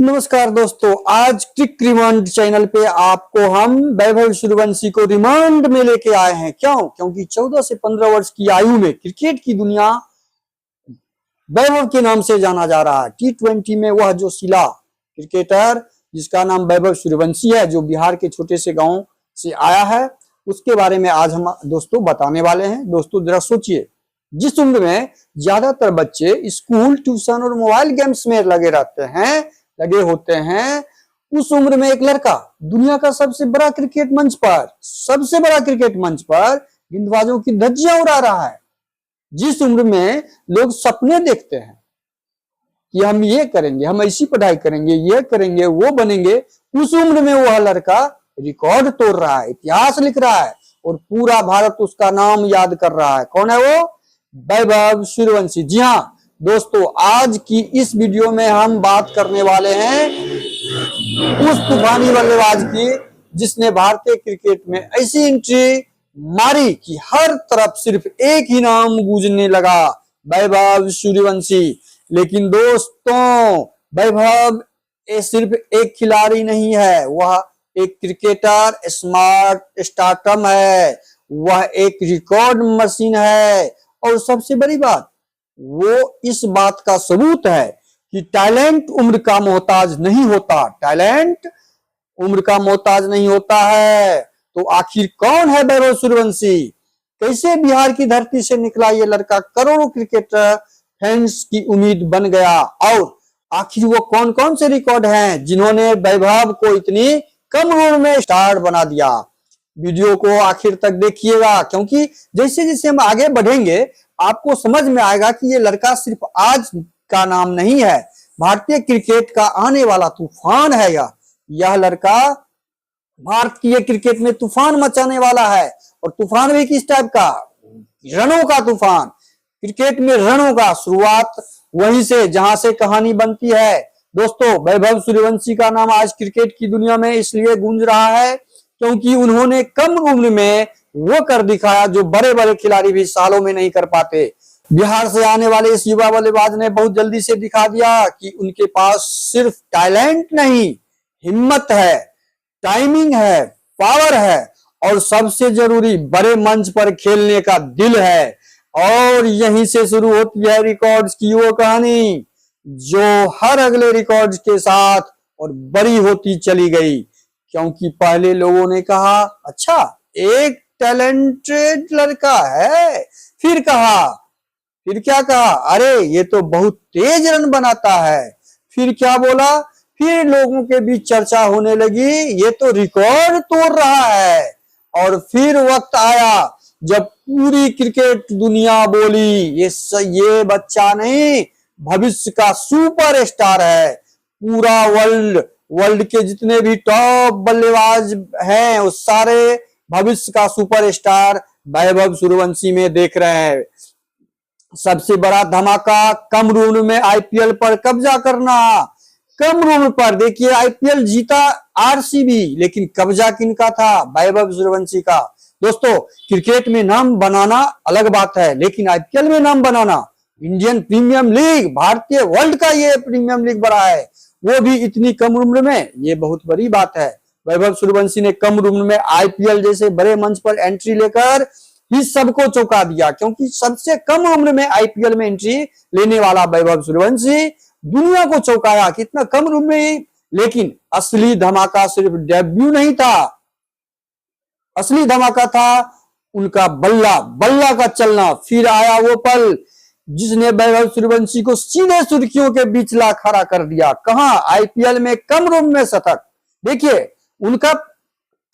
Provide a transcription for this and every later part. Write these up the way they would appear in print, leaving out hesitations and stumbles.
नमस्कार दोस्तों, आज क्रिक रिमांड चैनल पे आपको हम वैभव सूर्यवंशी को रिमांड में लेके आए हैं। क्यों? क्योंकि 14 से 15 वर्ष की आयु में क्रिकेट की दुनिया वैभव के नाम से जाना जा रहा है। T20 में वह जो शिला क्रिकेटर जिसका नाम वैभव सूर्यवंशी है, जो बिहार के छोटे से गांव से आया है, उसके बारे में आज हम दोस्तों बताने वाले हैं। दोस्तों जरा सोचिए, जिस उम्र में ज्यादातर बच्चे स्कूल, ट्यूशन और मोबाइल गेम्स में लगे होते हैं, उस उम्र में एक लड़का दुनिया का सबसे बड़ा क्रिकेट मंच पर गेंदबाजों की धज्जियां उड़ा रहा है। जिस उम्र में लोग सपने देखते हैं कि हम ये करेंगे, हम ऐसी पढ़ाई करेंगे, ये करेंगे, वो बनेंगे, उस उम्र में वह लड़का रिकॉर्ड तोड़ रहा है, इतिहास लिख रहा है और पूरा भारत उसका नाम याद कर रहा है। कौन है वो? वैभव सूर्यवंशी। जी हाँ दोस्तों, आज की इस वीडियो में हम बात करने वाले हैं उस तूफानी बल्लेबाज की जिसने भारतीय क्रिकेट में ऐसी एंट्री मारी कि हर तरफ सिर्फ एक ही नाम गूंजने लगा, वैभव सूर्यवंशी। लेकिन दोस्तों, वैभव सिर्फ एक खिलाड़ी नहीं है, वह एक क्रिकेटर स्टार्टअप है, वह एक रिकॉर्ड मशीन है। और सबसे बड़ी बात, वो इस बात का सबूत है कि टैलेंट उम्र का मोहताज नहीं होता है। तो आखिर कौन है वैभव सूर्यवंशी? कैसे बिहार की धरती से निकला ये लड़का करोड़ों क्रिकेटर फैंस की उम्मीद बन गया? और आखिर वो कौन कौन से रिकॉर्ड हैं जिन्होंने वैभव को इतनी कम उम्र में स्टार बना दिया? वीडियो को आखिर तक देखिएगा, क्योंकि जैसे जैसे हम आगे बढ़ेंगे आपको समझ में आएगा कि ये लड़का सिर्फ आज का नाम नहीं है, भारतीय क्रिकेट का आने वाला तूफान है। यह लड़का भारत की क्रिकेट में तूफान मचाने वाला है। और तूफान भी किस टाइप का? रनों का तूफान। क्रिकेट में रनों का शुरुआत वहीं से जहां से कहानी बनती है। दोस्तों, वैभव सूर्यवंशी का नाम आज क्रिकेट की दुनिया में इसलिए गूंज रहा है क्योंकि उन्होंने कम उम्र में वो कर दिखाया जो बड़े बड़े खिलाड़ी भी सालों में नहीं कर पाते। बिहार से आने वाले इस युवा बल्लेबाज ने बहुत जल्दी से दिखा दिया कि उनके पास सिर्फ टैलेंट नहीं, हिम्मत है, टाइमिंग है, पावर है और सबसे जरूरी बड़े मंच पर खेलने का दिल है। और यहीं से शुरू होती है रिकॉर्ड्स की वो कहानी, जो हर अगले रिकॉर्ड के साथ और बड़ी होती चली गई। क्योंकि पहले लोगों ने कहा, अच्छा एक टैलेंटेड लड़का है, फिर क्या कहा, अरे ये तो बहुत तेज रन बनाता है। फिर क्या बोला? फिर लोगों के बीच चर्चा होने लगी, ये तो रिकॉर्ड तोड़ रहा है। और फिर वक्त आया जब पूरी क्रिकेट दुनिया बोली, ये बच्चा नहीं, भविष्य का सुपर स्टार है। पूरा वर्ल्ड के जितने भी टॉप बल्लेबाज हैं वो सारे भविष्य का सुपरस्टार वैभव सूर्यवंशी में देख रहे हैं। सबसे बड़ा धमाका, कम उम्र में आईपीएल पर कब्जा करना। कम उम्र पर देखिए, आईपीएल जीता आरसीबी, लेकिन कब्जा किनका था? वैभव सूर्यवंशी का। दोस्तों, क्रिकेट में नाम बनाना अलग बात है, लेकिन आईपीएल में नाम बनाना, इंडियन प्रीमियम लीग, भारतीय वर्ल्ड का ये प्रीमियम लीग बड़ा है, वो भी इतनी कम उम्र में, ये बहुत बड़ी बात है। वैभव सूर्यवंशी ने कम उम्र में आईपीएल जैसे बड़े मंच पर एंट्री लेकर ही सबको चौंका दिया, क्योंकि सबसे कम उम्र में आईपीएल में एंट्री लेने वाला वैभव सूर्यवंशी दुनिया को चौंकाया, कितना कम उम्र में। लेकिन असली धमाका सिर्फ डेब्यू नहीं था, असली धमाका था उनका बल्ला का चलना। फिर आया वो पल जिसने वैभव सूर्यवंशी को सीधे सुर्खियों के बीच ला खड़ा कर दिया। कहां? आईपीएल में कम उम्र में शतक। देखिए, उनका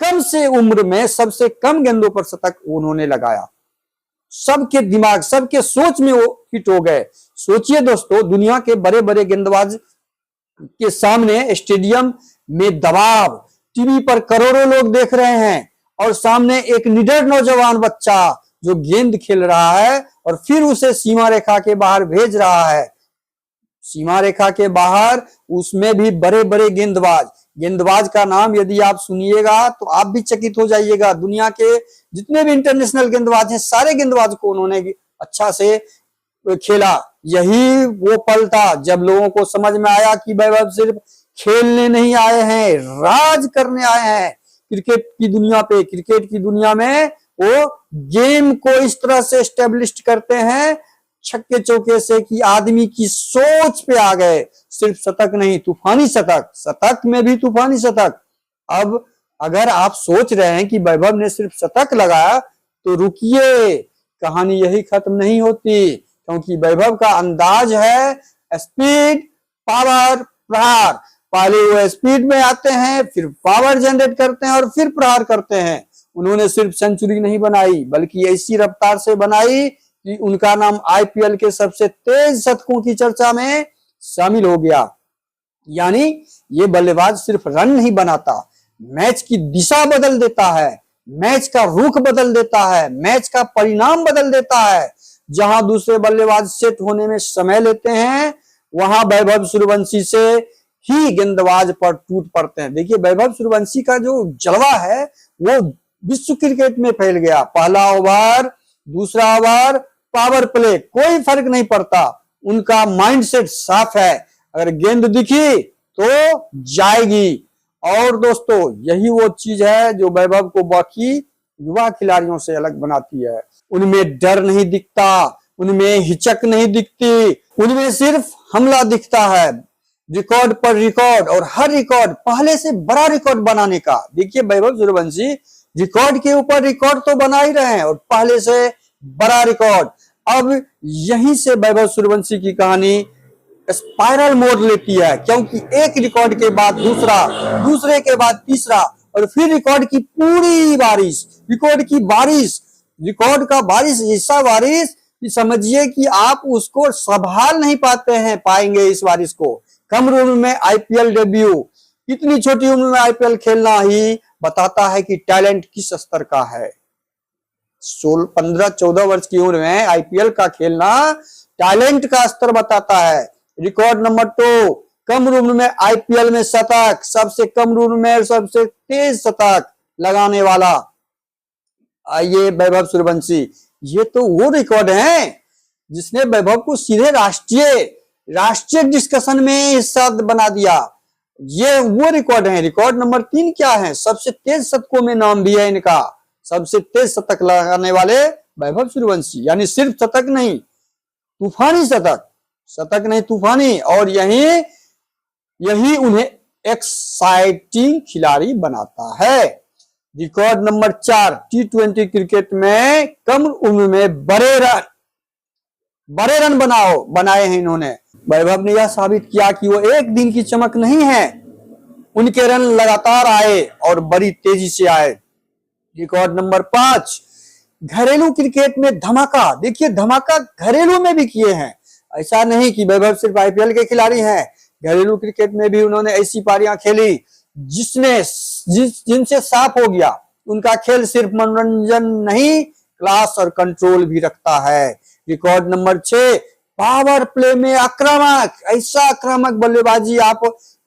कम से उम्र में सबसे कम गेंदों पर शतक उन्होंने लगाया। सबके दिमाग, सबके सोच में वो फिट हो गए। सोचिए दोस्तों, दुनिया के बड़े बड़े गेंदबाज के सामने स्टेडियम में दबाव, टीवी पर करोड़ों लोग देख रहे हैं और सामने एक निडर नौजवान बच्चा जो गेंद खेल रहा है और फिर उसे सीमा रेखा के बाहर भेज रहा है। सीमा रेखा के बाहर उसमें भी बड़े बड़े गेंदबाज का नाम यदि आप सुनिएगा तो आप भी चकित हो जाइएगा। दुनिया के जितने भी इंटरनेशनल गेंदबाज हैं, सारे गेंदबाज को उन्होंने अच्छा से खेला। यही वो पल था जब लोगों को समझ में आया कि वैभव सिर्फ खेलने नहीं आए हैं, राज करने आए हैं क्रिकेट की दुनिया पे। क्रिकेट की दुनिया में वो गेम को इस तरह से एस्टेब्लिश करते हैं छक्के चौके से कि आदमी की सोच पे आ गए। सिर्फ शतक नहीं, तूफानी शतक, शतक में भी तूफानी शतक। अब अगर आप सोच रहे हैं कि वैभव ने सिर्फ शतक लगाया तो रुकिए, कहानी यही खत्म नहीं होती, क्योंकि वैभव का अंदाज है स्पीड, पावर, प्रहार। पहले वो स्पीड में आते हैं, फिर पावर जनरेट करते हैं और फिर प्रहार करते हैं। उन्होंने सिर्फ सेंचुरी नहीं बनाई बल्कि ऐसी रफ्तार से बनाई कि उनका नाम आईपीएल के सबसे तेज शतकों की चर्चा में शामिल हो गया। यानी ये बल्लेबाज सिर्फ रन नहीं बनाता, मैच की दिशा बदल देता है, मैच का रुख बदल देता है, मैच का परिणाम बदल देता है। जहां दूसरे बल्लेबाज सेट होने में समय लेते हैं, वहां वैभव सूर्यवंशी से ही गेंदबाज पर टूट पड़ते हैं। देखिए वैभव सूर्यवंशी का जो जलवा है वो विश्व क्रिकेट में फैल गया। पहला ओवर, दूसरा ओवर, पावर प्ले, कोई फर्क नहीं पड़ता, उनका माइंडसेट साफ है। अगर गेंद दिखी तो जाएगी। और दोस्तों यही वो चीज है जो वैभव को बाकी युवा खिलाड़ियों से अलग बनाती है। उनमें डर नहीं दिखता, उनमें हिचक नहीं दिखती, उनमें सिर्फ हमला दिखता है, रिकॉर्ड पर रिकॉर्ड, और हर रिकॉर्ड पहले से बड़ा रिकॉर्ड बनाने का। देखिए वैभव सूर्यवंशी रिकॉर्ड के ऊपर रिकॉर्ड तो बना ही रहे हैं और पहले से बड़ा रिकॉर्ड। अब यहीं से वैभव सूर्यवंशी की कहानी स्पाइरल मोड़ लेती है, क्योंकि एक रिकॉर्ड के बाद दूसरा, दूसरे के बाद तीसरा, और फिर रिकॉर्ड की पूरी बारिश, रिकॉर्ड की बारिश, रिकॉर्ड का बारिश, ऐसा बारिश कि समझिए कि आप उसको संभाल नहीं पाएंगे इस बारिश को। कम उम्र में आईपीएल डेब्यू, इतनी छोटी उम्र में आईपीएल खेलना ही बताता है कि टैलेंट किस स्तर का है। 15-14 वर्ष की उम्र में आईपीएल का खेलना टैलेंट का स्तर बताता है। रिकॉर्ड नंबर 2, कम उम्र में आईपीएल में शतक, सबसे कम उम्र में सबसे तेज शतक लगाने वाला ये वैभव सूर्यवंशी। ये तो वो रिकॉर्ड है जिसने वैभव को सीधे राष्ट्रीय डिस्कशन में हिस्सा बना दिया। ये वो रिकॉर्ड है। रिकॉर्ड नंबर 3 क्या है? सबसे तेज शतकों में नाम भी है इनका, सबसे तेज शतक लगाने वाले वैभव सूर्यवंशी। यानी सिर्फ शतक नहीं, तूफानी शतक, शतक नहीं तूफानी। और यही उन्हें एक्साइटिंग खिलाड़ी बनाता है। रिकॉर्ड नंबर 4, टी20 क्रिकेट में कम उम्र में बड़े रन बनाए हैं इन्होंने। वैभव ने यह साबित किया कि वो एक दिन की चमक नहीं है, उनके रन लगातार आए और बड़ी तेजी से आए। रिकॉर्ड नंबर 5, घरेलू क्रिकेट में धमाका। देखिए धमाका घरेलू में भी किए हैं, ऐसा नहीं कि वैभव सिर्फ आईपीएल के खिलाड़ी हैं। घरेलू क्रिकेट में भी उन्होंने ऐसी पारियां खेली जिनसे साफ हो गया उनका खेल सिर्फ मनोरंजन नहीं, क्लास और कंट्रोल भी रखता है। रिकॉर्ड नंबर 6, पावर प्ले में आक्रामक। ऐसा आक्रामक बल्लेबाजी आप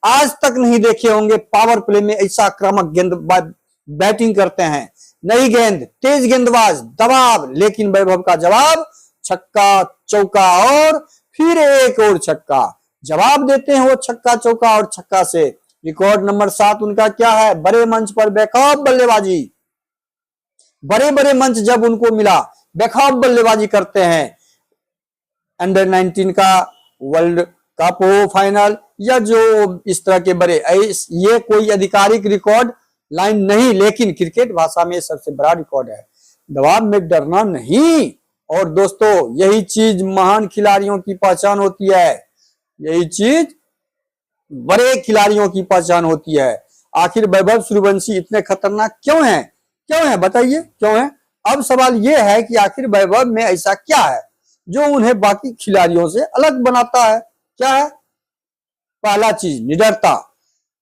आज तक नहीं देखे होंगे। पावर प्ले में ऐसा आक्रामक गेंदबाज बैटिंग करते हैं, नई गेंद, तेज गेंदबाज, दबाव, लेकिन वैभव का जवाब छक्का चौका और फिर एक और छक्का। जवाब देते हैं वो छक्का चौका और छक्का से। रिकॉर्ड नंबर 7 उनका क्या है? बड़े मंच पर बेखौफ बल्लेबाजी। बड़े मंच जब उनको मिला, बेखौफ बल्लेबाजी करते हैं। अंडर 19 का वर्ल्ड कप हो फाइनल, या जो इस तरह के बड़े, ये कोई आधिकारिक रिकॉर्ड लाइन नहीं, लेकिन क्रिकेट भाषा में सबसे बड़ा रिकॉर्ड है। दबाव में डरना नहीं। और दोस्तों यही चीज महान खिलाड़ियों की पहचान होती है, यही चीज बड़े खिलाड़ियों की पहचान होती है। आखिर वैभव सूर्यवंशी इतने खतरनाक क्यों है बताइए क्यों है? अब सवाल यह है कि आखिर वैभव में ऐसा क्या है जो उन्हें बाकी खिलाड़ियों से अलग बनाता है? क्या है? पहला चीज निडरता।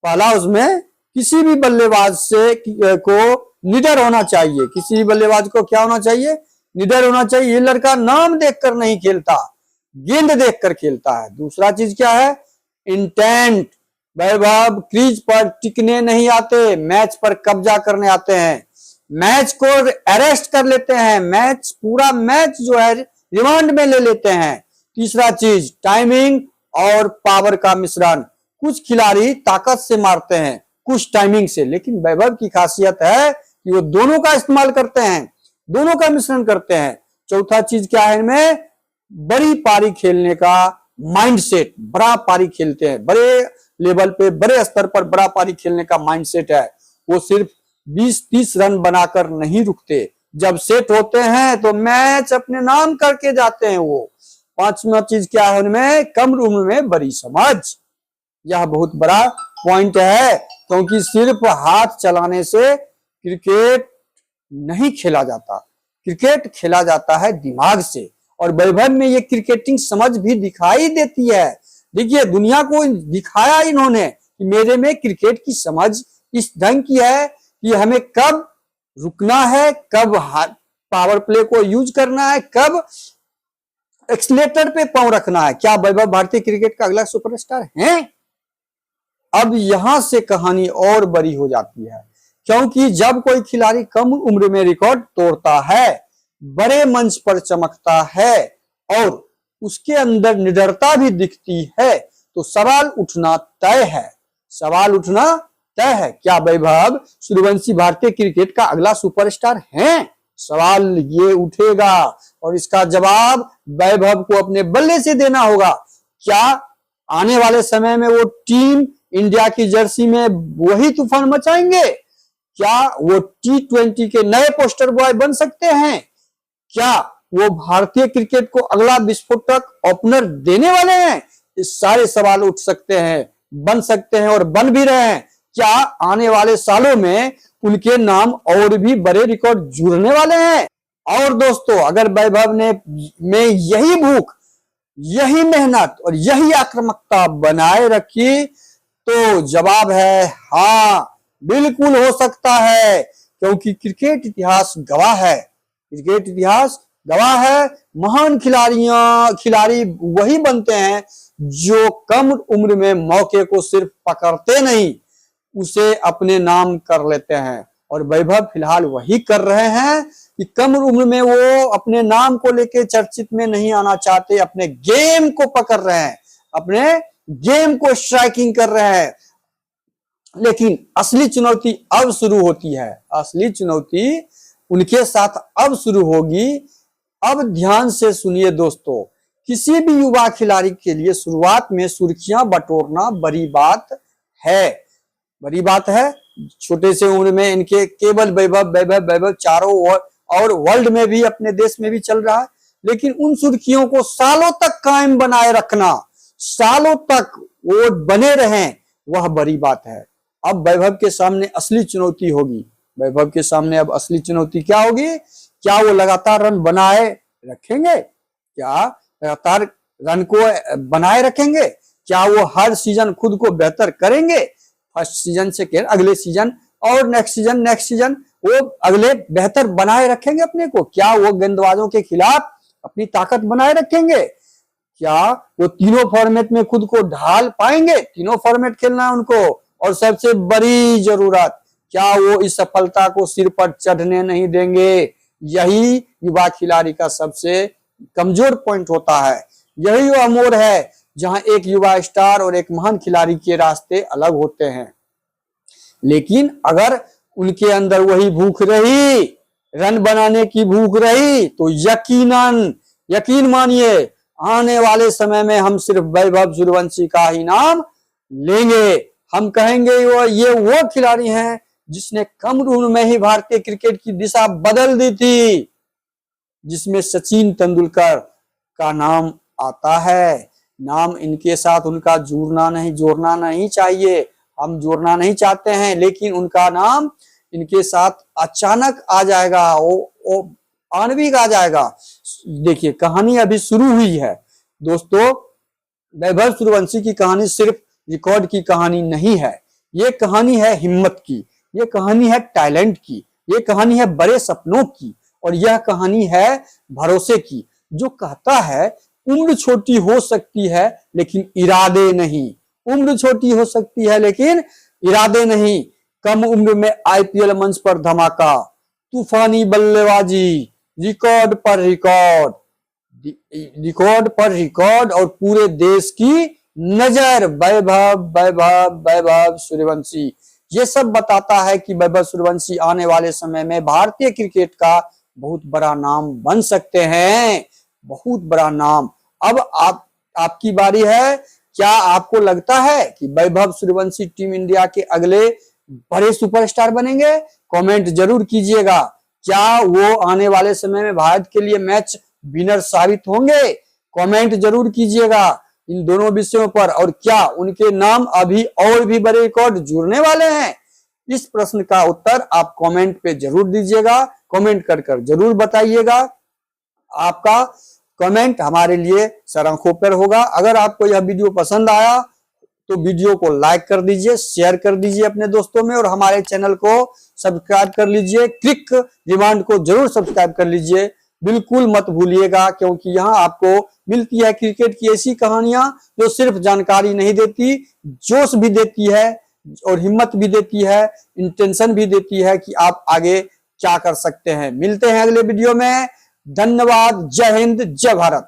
पहला, उसमें किसी भी बल्लेबाज को निडर होना चाहिए। किसी भी बल्लेबाज को क्या होना चाहिए? निडर होना चाहिए। ये लड़का नाम देखकर नहीं खेलता, गेंद देखकर खेलता है। दूसरा चीज क्या है? इंटेंट। वैभव क्रीज पर टिकने नहीं आते, मैच पर कब्जा करने आते हैं, मैच को अरेस्ट कर लेते हैं, पूरा मैच जो है रिमांड में ले लेते हैं। तीसरा चीज टाइमिंग और पावर का मिश्रण। कुछ खिलाड़ी ताकत से मारते हैं, कुछ टाइमिंग से, लेकिन वैभव की खासियत है कि वो दोनों का इस्तेमाल करते हैं, दोनों का मिश्रण करते हैं। चौथा चीज क्या है इनमें, बड़ी पारी खेलने का माइंडसेट, बड़ा पारी खेलते हैं, बड़े लेवल पे, बड़े स्तर पर बड़ा पारी खेलने का माइंडसेट है। वो सिर्फ 20-30 रन बनाकर नहीं रुकते, जब सेट होते हैं तो मैच अपने नाम करके जाते हैं वो। पांचवा चीज क्या है उनमें, कम उम्र में बड़ी समझ। यह बहुत बड़ा पॉइंट है, क्योंकि सिर्फ हाथ चलाने से क्रिकेट नहीं खेला जाता, क्रिकेट खेला जाता है दिमाग से। और वैभव में ये क्रिकेटिंग समझ भी दिखाई देती है। देखिए, दुनिया को दिखाया इन्होंने कि मेरे में क्रिकेट की समझ इस ढंग की है कि हमें कब रुकना है, कब पावर प्ले को यूज करना है, कब एक्सलेटर पे पांव रखना है। क्या वैभव भारतीय क्रिकेट का अगला सुपरस्टार है? अब यहां से कहानी और बड़ी हो जाती है, क्योंकि जब कोई खिलाड़ी कम उम्र में रिकॉर्ड तोड़ता है, बड़े मंच पर चमकता है और उसके अंदर निडरता भी दिखती है, तो सवाल उठना तय है, सवाल उठना तय है, क्या वैभव सूर्यवंशी भारतीय क्रिकेट का अगला सुपरस्टार है? सवाल ये उठेगा और इसका जवाब वैभव को अपने बल्ले से देना होगा। क्या आने वाले समय में वो टीम इंडिया की जर्सी में वही तूफान मचाएंगे? क्या वो T20 के नए पोस्टर बॉय बन सकते हैं? क्या वो भारतीय क्रिकेट को अगला विस्फोटक ओपनर देने वाले हैं? ये सारे सवाल उठ सकते हैं, बन सकते हैं और बन भी रहे हैं। क्या आने वाले सालों में उनके नाम और भी बड़े रिकॉर्ड जुड़ने वाले हैं? और दोस्तों, अगर वैभव ने में यही भूख, यही मेहनत और यही आक्रामकता बनाए रखी, तो जवाब है हाँ, बिल्कुल हो सकता है, क्योंकि क्रिकेट इतिहास गवाह है, क्रिकेट इतिहास गवाह है। महान खिलाड़ी वही बनते हैं जो कम उम्र में मौके को सिर्फ पकड़ते नहीं, उसे अपने नाम कर लेते हैं। और वैभव फिलहाल वही कर रहे हैं कि कम उम्र में वो अपने नाम को लेके चर्चित में नहीं आना चाहते, अपने गेम को पकड़ रहे हैं, अपने गेम को स्ट्राइकिंग कर रहे हैं। लेकिन असली चुनौती अब शुरू होती है, असली चुनौती उनके साथ अब शुरू होगी। अब ध्यान से सुनिए दोस्तों, किसी भी युवा खिलाड़ी के लिए शुरुआत में सुर्खियां बटोरना बड़ी बात है, बड़ी बात है। छोटे से उम्र में इनके केवल वैभव वैभव वैभव चारों और वर्ल्ड में भी, अपने देश में भी चल रहा है, लेकिन उन सुर्खियों को सालों तक कायम बनाए रखना, सालों तक वो बने रहें, वह बड़ी बात है। अब वैभव के सामने असली चुनौती होगी, वैभव के सामने अब असली चुनौती क्या होगी? क्या वो लगातार रन बनाए रखेंगे? क्या लगातार रन को बनाए रखेंगे? क्या वो हर सीजन खुद को बेहतर करेंगे? फर्स्ट सीजन से अगले सीजन और नेक्स्ट सीजन वो अगले बेहतर बनाए रखेंगे अपने को? क्या वो गेंदबाजों के खिलाफ अपनी ताकत बनाए रखेंगे? क्या वो तीनों फॉर्मेट में खुद को ढाल पाएंगे? तीनों फॉर्मेट खेलना है उनको। और सबसे बड़ी जरूरत, क्या वो इस सफलता को सिर पर चढ़ने नहीं देंगे? यही युवा खिलाड़ी का सबसे कमजोर पॉइंट होता है, यही वो मोड़ है जहां एक युवा स्टार और एक महान खिलाड़ी के रास्ते अलग होते हैं। लेकिन अगर उनके अंदर वही भूख रही, रन बनाने की भूख रही, तो यकीन मानिए आने वाले समय में हम सिर्फ वैभव सूर्यवंशी का ही नाम लेंगे। हम कहेंगे ये वो खिलाड़ी हैं जिसने कम उम्र में ही भारतीय क्रिकेट की दिशा बदल दी थी, जिसमें सचिन तेंदुलकर का नाम आता है। नाम इनके साथ उनका जोड़ना नहीं चाहिए, हम जोड़ना नहीं चाहते हैं, लेकिन उनका नाम इनके साथ अचानक आ जाएगा, वो आणविक आ जाएगा। देखिए, कहानी अभी शुरू हुई है दोस्तों। वैभव सूर्यवंशी की कहानी सिर्फ रिकॉर्ड की कहानी नहीं है, ये कहानी है हिम्मत की, ये कहानी है टैलेंट की, ये कहानी है बड़े सपनों की, और यह कहानी है भरोसे की, जो कहता है उम्र छोटी हो सकती है लेकिन इरादे नहीं, उम्र छोटी हो सकती है लेकिन इरादे नहीं। कम उम्र में IPL मंच पर धमाका, तूफानी बल्लेबाजी, रिकॉर्ड पर रिकॉर्ड और पूरे देश की नजर वैभव वैभव वैभव सूर्यवंशी। ये सब बताता है कि वैभव सूर्यवंशी आने वाले समय में भारतीय क्रिकेट का बहुत बड़ा नाम बन सकते हैं, बहुत बड़ा नाम। अब आपकी बारी है। क्या आपको लगता है कि वैभव सूर्यवंशी टीम इंडिया के अगले बड़े सुपरस्टार बनेंगे? कमेंट जरूर कीजिएगा। क्या वो आने वाले समय में भारत के लिए मैच विनर साबित होंगे? कमेंट जरूर कीजिएगा इन दोनों विषयों पर। और क्या उनके नाम अभी और भी बड़े रिकॉर्ड जुड़ने वाले हैं? इस प्रश्न का उत्तर आप कमेंट पे जरूर दीजिएगा, कमेंट कर जरूर बताइएगा। आपका कमेंट हमारे लिए सर आंखों पर होगा। अगर आपको यह वीडियो पसंद आया तो वीडियो को लाइक कर दीजिए, शेयर कर दीजिए अपने दोस्तों में, और हमारे चैनल को सब्सक्राइब कर लीजिए। क्लिक रिमांड को जरूर सब्सक्राइब कर लीजिए, बिल्कुल मत भूलिएगा, क्योंकि यहाँ आपको मिलती है क्रिकेट की ऐसी कहानियां जो सिर्फ जानकारी नहीं देती, जोश भी देती है और हिम्मत भी देती है, इंटेंशन भी देती है कि आप आगे क्या कर सकते हैं। मिलते हैं अगले वीडियो में। धन्यवाद। जय हिंद, जय भारत।